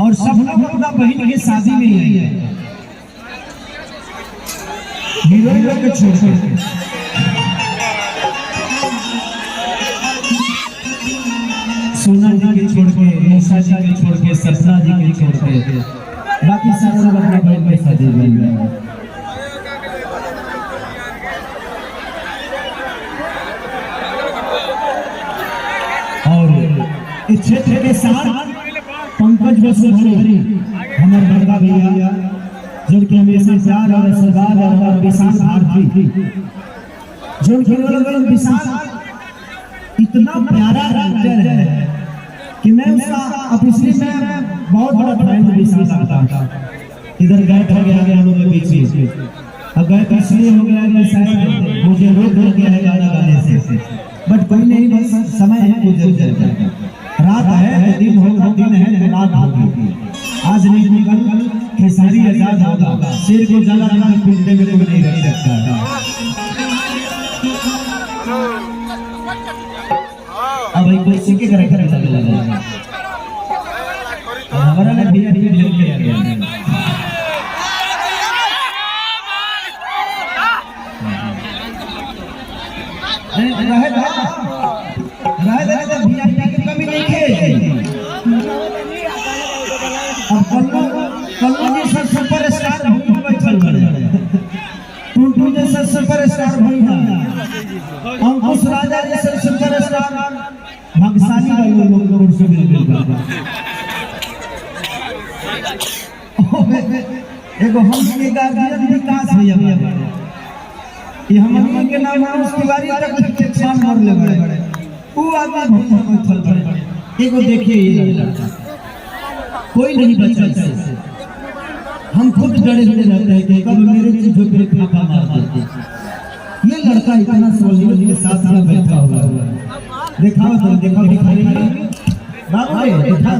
और सब लोग अपना बहन की शादी में ही है, हीरोइन लोग के छोड़ के सोना जी के छोड़ के, निशा जी के छोड़ के, सपना जी के छोड़ के, बाकी सब लोग अपना बहन की शादी में है। और इस क्षेत्र के साथ पंकज वसुधारी हमारे बड़का भैया जिनके हमेशा प्यार और आशीर्वाद और विशाल भारती जो विशाल इतना प्यारा एक्टर है कि मैं उसका ऑफिसली में बहुत बड़ा फैन हूं। विशाल का इधर गैप हो गया हम लोग के बीच, अब गैप इसलिए हो गया कि शायद मुझे रोक हो गया है गाना गाने से, बट कोई नहीं, बस समय है, गुजर जाएगा। रात है तो दिन होगा, दिन है तो रात होगी। आज नहीं तो कल खेसारी आजाद होगा, शेर को ज्यादा दिन पिंजरे में कोई नहीं रख सकता। अब एक कुर्सी के घर घर चले लगा हमारा ने भैया भी ढेर किया गया रहे तो भैया की कमी नहीं है। अब कल्लू जी सर सुपर स्टार भूमि पर चल रहे, टूटू जैसे सुपर स्टार भूमि, अंकुश राजा जैसे सुपर स्टार भाग्यशाली वाले लोग से मिल एगो हम के गार्जियन विकास भैया ये हमनी के नाम है, उसकी बारी तक टेक्सान कर ले बड़े वो आदमी हम चल बड़े। एगो देखिए ये लड़का कोई नहीं बचा इससे, हम खुद डरे हुए रहते हैं कि कब मेरे चीजों पे खापा मार देते। ये लड़का इतना सोलियों के साथ में बैठा हुआ है, देखा तो देखा भिखारी बाबू देखा